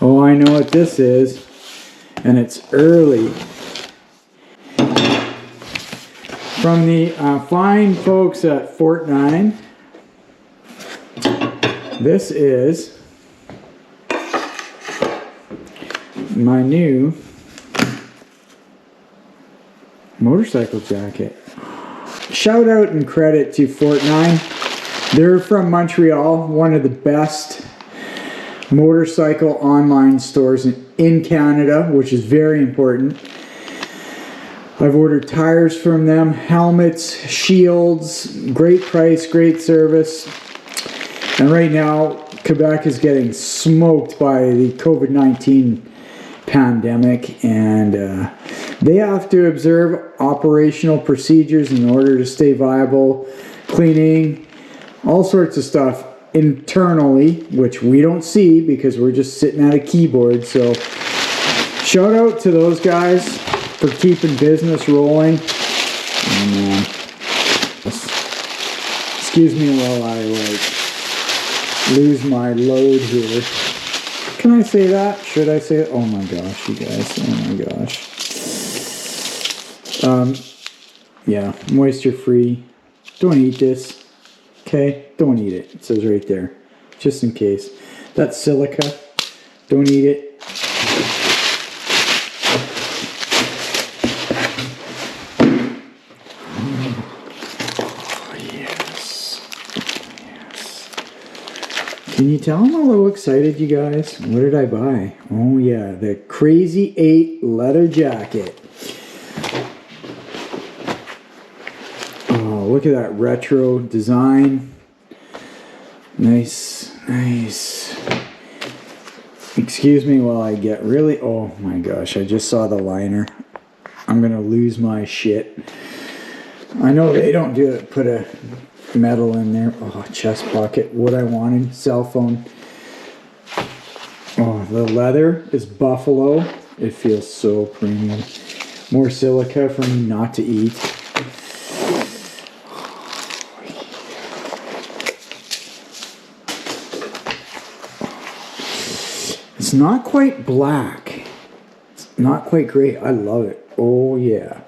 Oh, I know what this is, and it's early. From the fine folks at Fort 9, this is my new motorcycle jacket. Shout out and credit to Fort 9. They're from Montreal, one of the best motorcycle online stores in Canada, which is very important. I've ordered tires from them, helmets, shields, great price, great service. And right now, Quebec is getting smoked by the COVID-19 pandemic, and they have to observe operational procedures in order to stay viable, cleaning, all sorts of stuff internally, which we don't see because we're just sitting at a keyboard. So shout out to those guys for keeping business rolling. And excuse me while I lose my load here. Can I say that? Should I say it? Oh my gosh, you guys. Oh my gosh. Yeah, moisture free. Don't eat this. Okay, don't eat it. It says right there, just in case. That's silica. Don't eat it. Oh, yes. Yes. Can you tell I'm a little excited, you guys? What did I buy? Oh yeah, the Crazy 8 leather jacket. Look at that retro design. Nice, nice. Excuse me while I get really... Oh my gosh, I just saw the liner. I'm gonna lose my shit. I know they don't do it. Put a metal in there. Oh, chest pocket. What I wanted. Cell phone. Oh, the leather is buffalo. It feels so premium. More silica for me not to eat. It's not quite black. It's not quite gray. I love it. Oh yeah.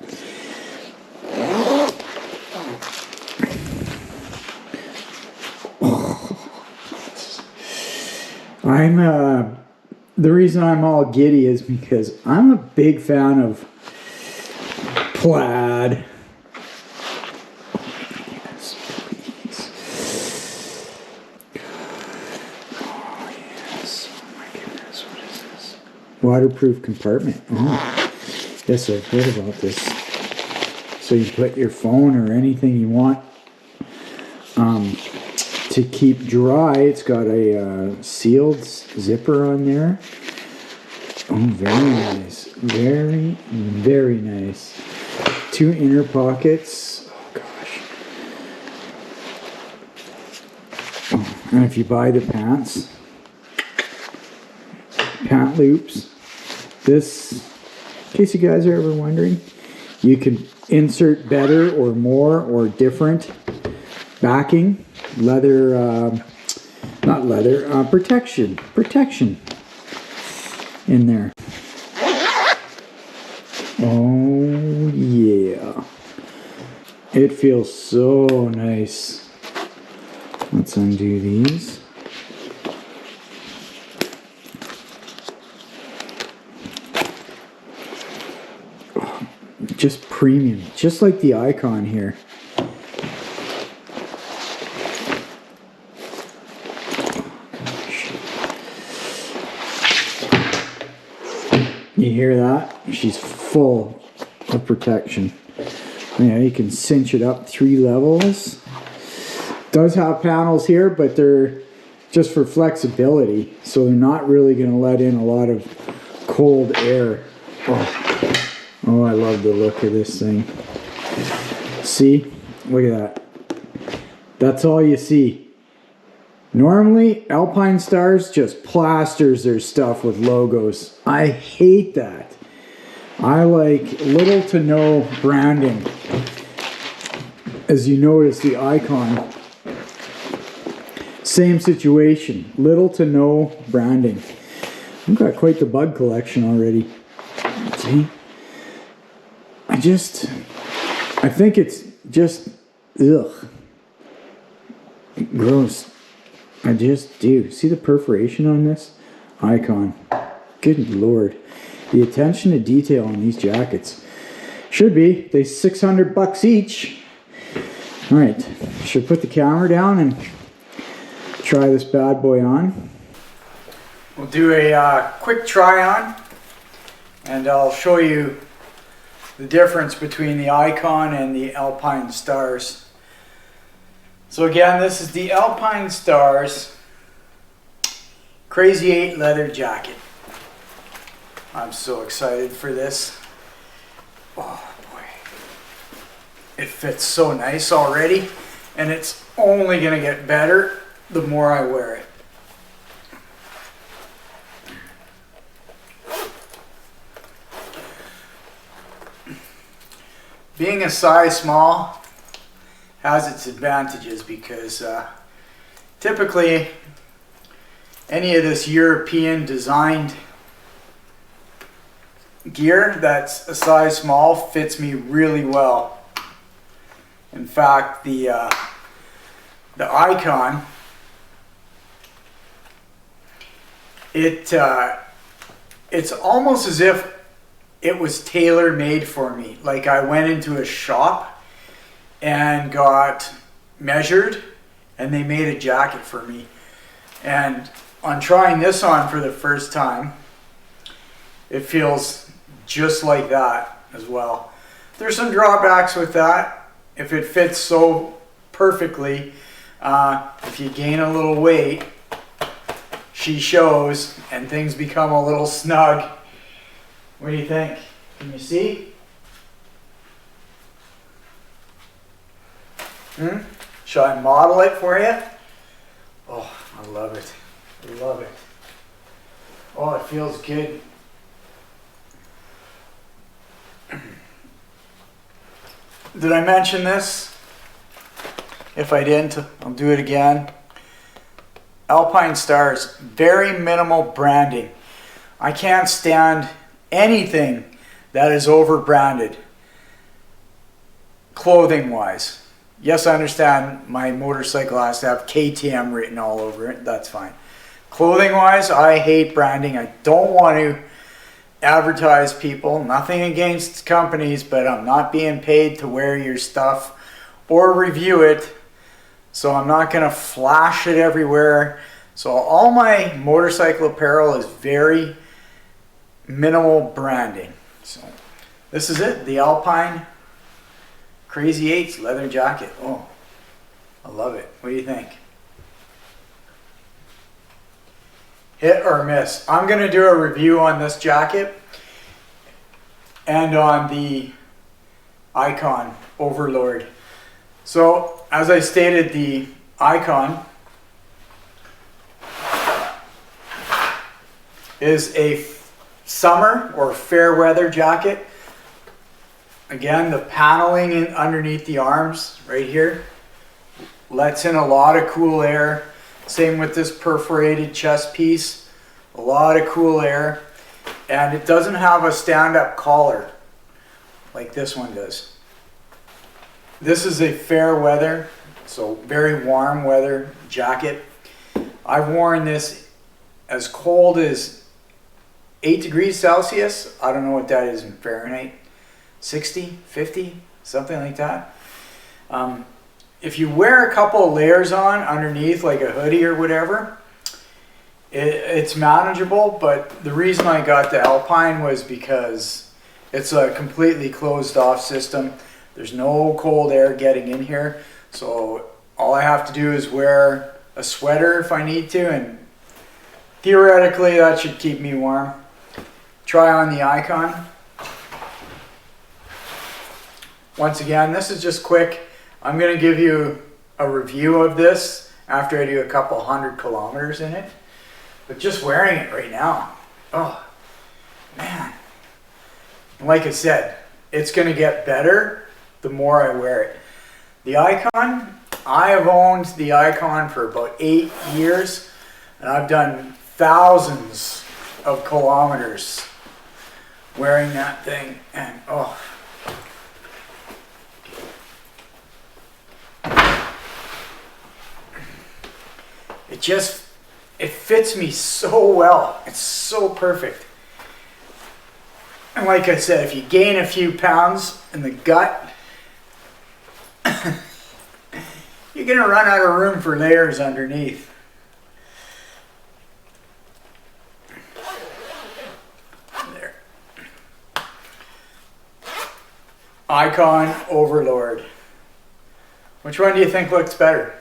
The reason I'm all giddy is because I'm a big fan of plaid. Yes, please. Oh yes. Oh my goodness. What is this? Waterproof compartment. Oh, yes, I've heard about this. So you put your phone or anything you want to keep dry. It's got a sealed zipper on there. Oh, very nice. Very, very nice. 2 inner pockets. Oh gosh. Oh, and if you buy the pant loops, this, in case you guys are ever wondering, you can insert better or more or different backing, leather, not leather, protection in there. Oh yeah, it feels so nice. Let's undo these. Oh, just premium, just like the icon here. You hear that? She's full of protection. Yeah, you can cinch it up 3 levels. Does have panels here, but they're just for flexibility, so they're not really going to let in a lot of cold air. Oh, I love the look of this thing. See? Look at that. That's all you see. Normally, Alpinestars just plasters their stuff with logos. I hate that. I like little to no branding. As you notice, the icon, same situation. Little to no branding. I've got quite the bug collection already. See? I think it's just, ugh. Gross. I just do. See the perforation on this icon? Good Lord. The attention to detail on these jackets. Should be. They're $600 each. Alright. Should put the camera down and try this bad boy on. We'll do a quick try on. And I'll show you the difference between the Icon and the Alpinestars. So again, this is the Alpinestars Crazy 8 leather jacket. I'm so excited for this. Oh boy. It fits so nice already, and it's only going to get better the more I wear it. Being a size small has its advantages because typically any of this European designed gear that's a size small fits me really well. In fact, the Icon, it's almost as if it was tailor-made for me. Like I went into a shop and got measured and they made a jacket for me. And on trying this on for the first time, it feels just like that as well. There's some drawbacks with that. If it fits so perfectly, if you gain a little weight, she shows and things become a little snug. What do you think? Can you see? Shall I model it for you? Oh, I love it. I love it. Oh, it feels good. Did I mention this? If I didn't, I'll do it again. Alpinestars, very minimal branding. I can't stand anything that is over branded clothing wise. Yes, I understand my motorcycle has to have KTM written all over it. That's fine. Clothing wise, I hate branding. I don't want to advertise people. Nothing against companies, but I'm not being paid to wear your stuff or review it. So I'm not going to flash it everywhere. So all my motorcycle apparel is very minimal branding. So this is it, the Alpine Crazy 8 leather jacket. Oh, I love it. What do you think? Hit or miss? I'm going to do a review on this jacket and on the Icon Overlord. So as I stated, the Icon is a summer or fair weather jacket. Again, the paneling underneath the arms right here lets in a lot of cool air. Same with this perforated chest piece, a lot of cool air. And it doesn't have a stand-up collar like this one does. This is a fair weather, so very warm weather jacket. I've worn this as cold as 8 degrees Celsius. I don't know what that is in Fahrenheit. 60, 50, something like that. If you wear a couple of layers on underneath, like a hoodie or whatever, it's manageable. But the reason I got the Alpine was because it's a completely closed off system. There's no cold air getting in here. So all I have to do is wear a sweater if I need to, and theoretically that should keep me warm. Try on the Icon. Once again, this is just quick. I'm going to give you a review of this after I do a couple 100 kilometers in it. But just wearing it right now, oh man. And like I said, it's going to get better the more I wear it. The Icon, I have owned the Icon for about 8 years, and I've done thousands of kilometers wearing that thing, and oh. It fits me so well. It's so perfect. And like I said, if you gain a few pounds in the gut, you're gonna run out of room for layers underneath. There. Icon Overlord. Which one do you think looks better?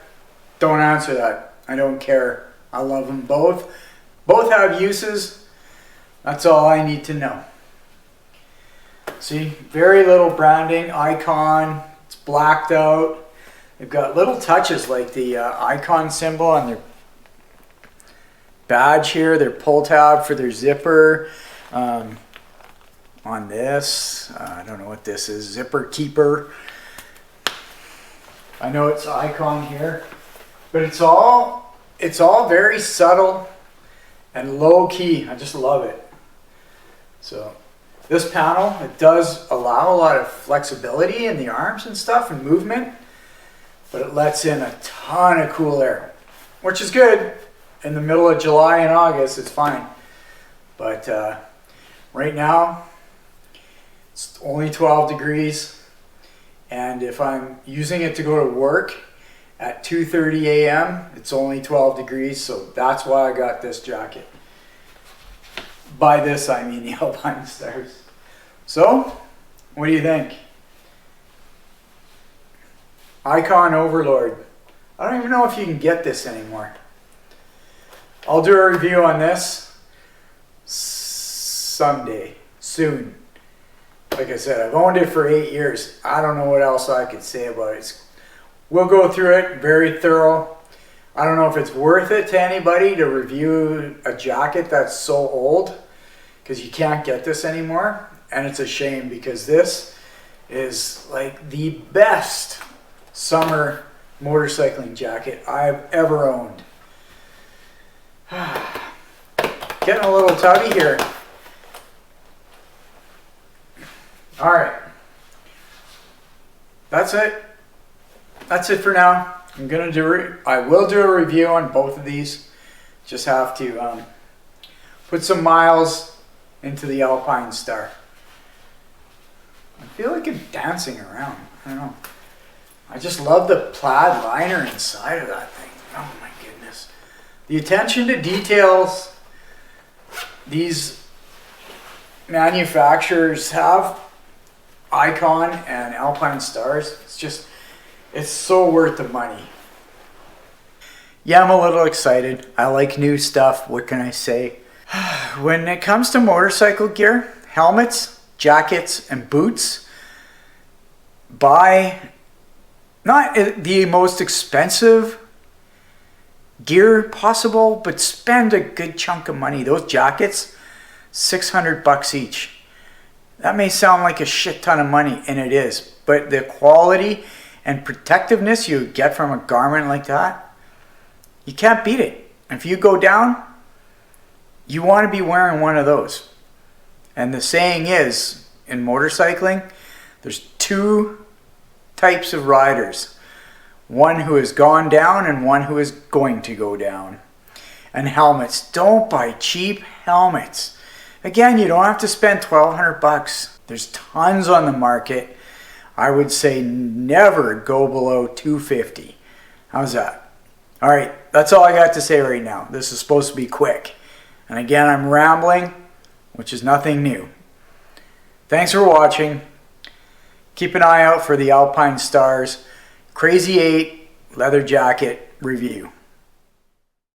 Don't answer that. I don't care. I love them both. Both have uses. That's all I need to know. See, very little branding. Icon. It's blacked out. They've got little touches like the icon symbol on their badge here. Their pull tab for their zipper. On this, I don't know what this is. Zipper keeper. I know it's icon here. But it's all very subtle and low key. I just love it. So this panel, it does allow a lot of flexibility in the arms and stuff and movement, but it lets in a ton of cool air, which is good. In the middle of July and August, it's fine. But right now, it's only 12 degrees. And if I'm using it to go to work, at 2:30 a.m. it's only 12 degrees, so that's why I got this jacket. By this I mean the Alpinestars. So, what do you think? Icon Overlord. I don't even know if you can get this anymore. I'll do a review on this someday, soon. Like I said, I've owned it for 8 years. I don't know what else I could say about it. We'll go through it, very thorough. I don't know if it's worth it to anybody to review a jacket that's so old, because you can't get this anymore. And it's a shame, because this is like the best summer motorcycling jacket I've ever owned. Getting a little tubby here. All right. That's it. That's it for now. I will do a review on both of these. Just have to put some miles into the Alpinestars. I feel like I'm dancing around. I don't know. I just love the plaid liner inside of that thing. Oh my goodness. The attention to details these manufacturers have, Icon and Alpinestars, it's so worth the money. Yeah, I'm a little excited. I like new stuff. What can I say? When it comes to motorcycle gear, helmets, jackets, and boots, buy not the most expensive gear possible, but spend a good chunk of money. Those jackets, $600 each. That may sound like a shit ton of money, and it is, but the quality and protectiveness you get from a garment like that, you can't beat it. If you go down, you want to be wearing one of those. And the saying is, in motorcycling, there's two types of riders. One who has gone down and one who is going to go down. And helmets, don't buy cheap helmets. Again, you don't have to spend $1,200. There's tons on the market. I would say never go below $250. How's that? All right, that's all I got to say right now. This is supposed to be quick. And again, I'm rambling, which is nothing new. Thanks for watching. Keep an eye out for the Alpinestars Crazy 8 leather jacket review.